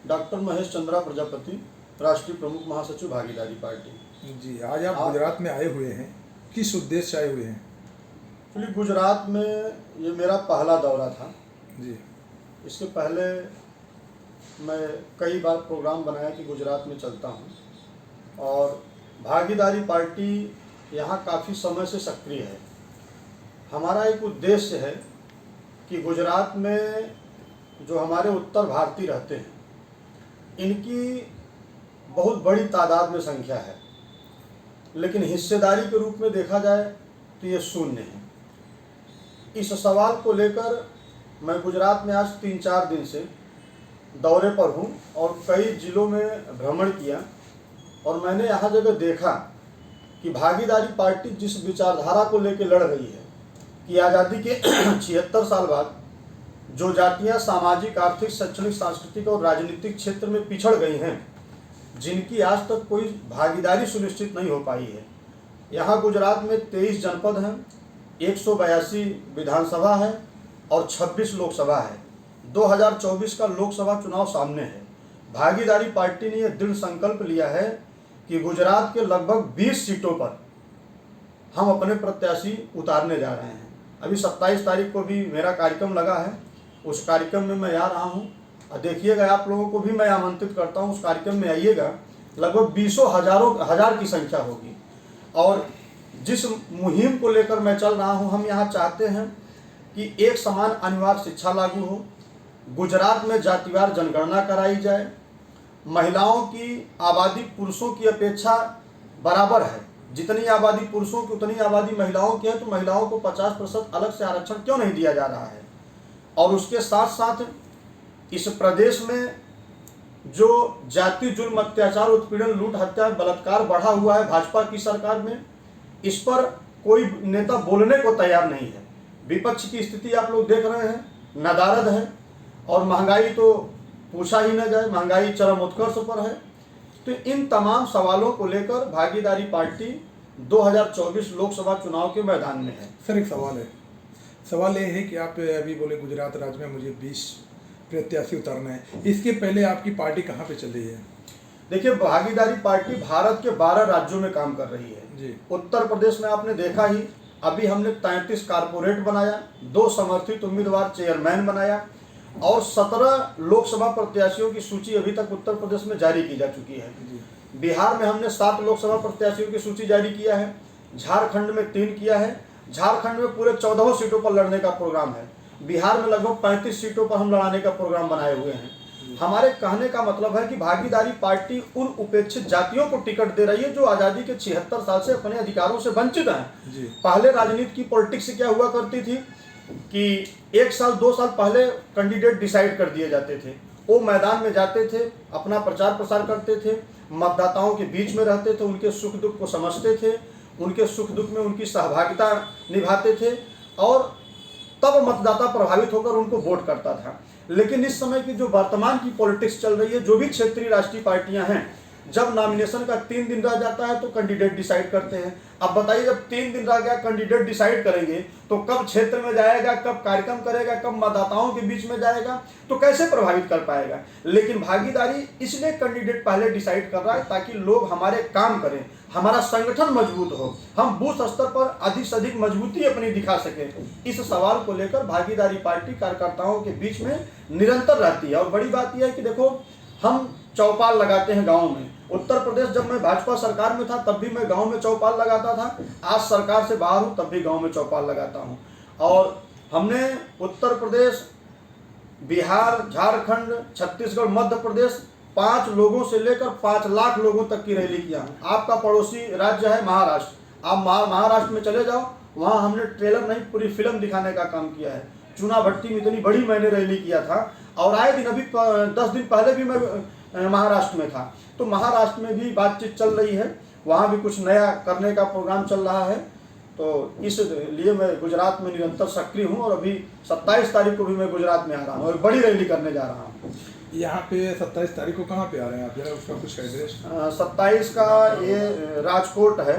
Doctor Mahesh Chandra Prajapati, राष्ट्रीय प्रमुख महासचिव भागीदारी पार्टी। जी, आज आप गुजरात में आए हुए हैं, किस उद्देश्य से आए हुए हैं? एक्चुअली गुजरात में ये मेरा पहला दौरा था जी। इसके पहले मैं कई बार प्रोग्राम बनाया कि गुजरात में चलता हूँ और भागीदारी पार्टी यहाँ काफ़ी समय से सक्रिय है। हमारा एक उद्देश्य है कि गुजरात में जो हमारे उत्तर भारतीय रहते हैं इनकी बहुत बड़ी तादाद में संख्या है, लेकिन हिस्सेदारी के रूप में देखा जाए तो ये शून्य है। इस सवाल को लेकर मैं गुजरात में आज 3-4 दिन से दौरे पर हूँ और कई ज़िलों में भ्रमण किया और मैंने यहाँ जगह देखा कि भागीदारी पार्टी जिस विचारधारा को लेकर लड़ रही है कि आज़ादी के 76 साल बाद जो जातियाँ सामाजिक, आर्थिक, शैक्षणिक, सांस्कृतिक और राजनीतिक क्षेत्र में पिछड़ गई हैं, जिनकी आज तक कोई भागीदारी सुनिश्चित नहीं हो पाई है। यहाँ गुजरात में 23 जनपद हैं, 182 विधानसभा है और 26 लोकसभा है। 2024 का लोकसभा चुनाव सामने है। भागीदारी पार्टी ने यह दृढ़ संकल्प लिया है कि गुजरात के लगभग 20 सीटों पर हम अपने प्रत्याशी उतारने जा रहे हैं। अभी 27 तारीख को भी मेरा कार्यक्रम लगा है, उस कार्यक्रम में मैं आ रहा हूँ और देखिएगा, आप लोगों को भी मैं आमंत्रित करता हूँ, उस कार्यक्रम में आइएगा। लगभग 20 हजार की संख्या होगी और जिस मुहिम को लेकर मैं चल रहा हूँ, हम यहाँ चाहते हैं कि एक समान अनिवार्य शिक्षा लागू हो, गुजरात में जातिवार जनगणना कराई जाए, महिलाओं की आबादी पुरुषों की अपेक्षा बराबर है, जितनी आबादी पुरुषों की उतनी आबादी महिलाओं की है, तो महिलाओं को 50% अलग से आरक्षण क्यों नहीं दिया जा रहा है। और उसके साथ साथ इस प्रदेश में जो जाति जुल्म, अत्याचार, उत्पीड़न, लूट, हत्या, बलात्कार बढ़ा हुआ है भाजपा की सरकार में, इस पर कोई नेता बोलने को तैयार नहीं है। विपक्ष की स्थिति आप लोग देख रहे हैं, नदारद है और महंगाई तो पूछा ही न जाए, महंगाई चरम उत्कर्ष पर है। तो इन तमाम सवालों को लेकर भागीदारी पार्टी 2024 लोकसभा चुनाव के मैदान में है। सर, एक सवाल ये है कि आप अभी बोले गुजरात राज्य में मुझे 20 प्रत्याशी उतारना है, इसके पहले आपकी पार्टी कहाँ पे चल रही है? देखिए, भागीदारी पार्टी भारत के 12 राज्यों में काम कर रही है जी। उत्तर प्रदेश में आपने देखा ही, अभी हमने 33 कारपोरेट बनाया, 2 समर्थित उम्मीदवार चेयरमैन बनाया और 17 लोकसभा प्रत्याशियों की सूची अभी तक उत्तर प्रदेश में जारी की जा चुकी है। बिहार में हमने 7 लोकसभा प्रत्याशियों की सूची जारी किया है, झारखंड में 3 किया है। झारखंड में पूरे 14 सीटों पर लड़ने का प्रोग्राम है। बिहार में लगभग 35 सीटों पर हम लड़ाने का प्रोग्राम बनाए हुए हैं। हमारे कहने का मतलब है कि भागीदारी पार्टी उन उपेक्षित जातियों को टिकट दे रही है जो आज़ादी के 76 साल से अपने अधिकारों से वंचित हैं। पहले राजनीति की पॉलिटिक्स क्या हुआ करती थी कि 1 साल 2 साल पहले कैंडिडेट डिसाइड कर दिए जाते थे, वो मैदान में जाते थे, अपना प्रचार प्रसार करते थे, मतदाताओं के बीच में रहते थे, उनके सुख दुख को समझते थे, उनके सुख दुख में उनकी सहभागिता निभाते थे और तब मतदाता प्रभावित होकर उनको वोट करता था। लेकिन इस समय की जो वर्तमान की पॉलिटिक्स चल रही है, जो भी क्षेत्रीय राष्ट्रीय पार्टियां हैं, जब नॉमिनेशन का 3 दिन रह जाता है तो कैंडिडेट डिसाइड करते हैं। अब बताइए, जब 3 दिन रह गया कैंडिडेट डिसाइड करेंगे तो कब क्षेत्र में जाएगा, कब कार्यक्रम करेगा, कब मतदाताओं के बीच में जाएगा, तो कैसे प्रभावित कर पाएगा। लेकिन भागीदारी इसलिए कैंडिडेट पहले डिसाइड कर रहा है ताकि लोग हमारे काम करें, हमारा संगठन मजबूत हो, हम बूथ स्तर पर अधिक से अधिक मजबूती अपनी दिखा सकें। इस सवाल को लेकर भागीदारी पार्टी कार्यकर्ताओं के बीच में निरंतर रहती है। और बड़ी बात यह है कि देखो, हम चौपाल लगाते हैं गाँव में। उत्तर प्रदेश जब मैं भाजपा सरकार में था तब भी मैं गांव में चौपाल लगाता था, आज सरकार से बाहर हूं तब भी गांव में चौपाल लगाता हूं। और हमने उत्तर प्रदेश, बिहार, झारखंड, छत्तीसगढ़, मध्य प्रदेश 5 लोगों से लेकर 5 लाख लोगों तक की रैली किया हूं। आपका पड़ोसी राज्य है महाराष्ट्र, आप महाराष्ट्र में चले जाओ, वहां हमने ट्रेलर नहीं पूरी फिल्म दिखाने का काम किया है। चुना भट्टी में इतनी बड़ी मैंने रैली किया था और आए दिन, अभी 10 दिन पहले भी मैं महाराष्ट्र में था। तो महाराष्ट्र में भी बातचीत चल रही है, वहाँ भी कुछ नया करने का प्रोग्राम चल रहा है। तो इसलिए मैं गुजरात में निरंतर सक्रिय हूँ और अभी 27 तारीख को भी मैं गुजरात में आ रहा हूँ और बड़ी रैली करने जा रहा हूँ। यहाँ पे 27 तारीख को कहाँ पे आ रहे हैं आप, जरा उसका कुछ एड्रेस? 27 का ये राजकोट है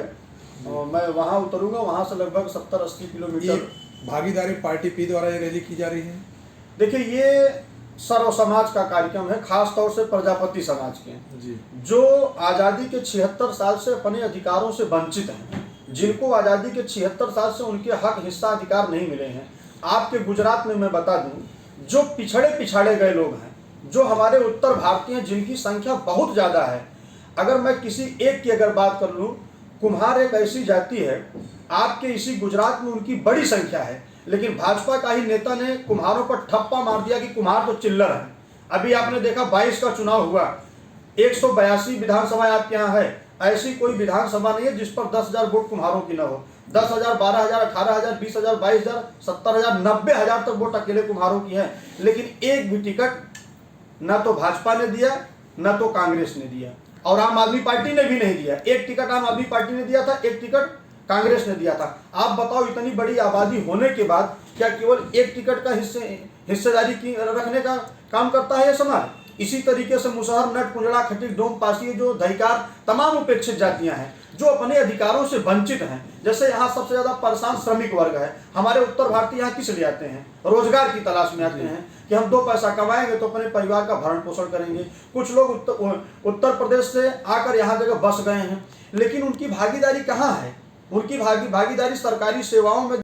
और मैं वहाँ उतरूँगा, वहाँ से लगभग 70-80 किलोमीटर। भागीदारी पार्टी पी द्वारा ये रैली की जा रही है? देखिए, ये सर्व समाज का कार्यक्रम है, खास तौर से प्रजापति समाज के, जी जो आज़ादी के 76 साल से अपने अधिकारों से वंचित हैं, जिनको आज़ादी के 76 साल से उनके हक हिस्सा अधिकार नहीं मिले हैं। आपके गुजरात में मैं बता दूं, जो पिछाड़े गए लोग हैं, जो हमारे उत्तर भारतीय हैं, जिनकी संख्या बहुत ज़्यादा है। अगर मैं किसी एक की अगर बात कर लूँ, कुम्हार एक ऐसी जाति है, आपके इसी गुजरात में उनकी बड़ी संख्या है, लेकिन भाजपा का ही नेता ने कुम्हारों पर ठप्पा मार दिया कि कुम्हार तो चिल्लर है। अभी आपने देखा 22 का चुनाव हुआ, 182 विधानसभाएं आपके यहाँ है, ऐसी कोई विधानसभा नहीं है जिस पर 10,000 वोट कुम्हारों की न हो। 10,000, 12,000, 18,000, 20,000, 22,000, 70,000, 90,000 तक वोट अकेले कुम्हारों की है, लेकिन एक भी टिकट न तो भाजपा ने दिया, न तो कांग्रेस ने दिया, और आम आदमी पार्टी ने भी नहीं दिया। एक टिकट आम आदमी पार्टी ने दिया था, एक टिकट कांग्रेस ने दिया था। आप बताओ, इतनी बड़ी आबादी होने के बाद क्या केवल एक टिकट का हिस्सेदारी की रखने का काम करता है यह समाज? इसी तरीके से मुसहर, नट, कुंजड़ा, खटीक, डोम, पासी, जो दहिकार, तमाम उपेक्षित जातियां हैं जो अपने अधिकारों से वंचित हैं। जैसे यहाँ सबसे ज्यादा परेशान श्रमिक वर्ग है। हमारे उत्तर भारतीय यहाँ किस लिए आते हैं? रोजगार की तलाश में आते हैं कि हम 2 पैसा कमाएंगे तो अपने परिवार का भरण पोषण करेंगे। कुछ लोग उत्तर प्रदेश से आकर यहाँ जगह बस गए हैं, लेकिन उनकी भागीदारी कहाँ है? उनकी भागीदारी सरकारी सेवाओं में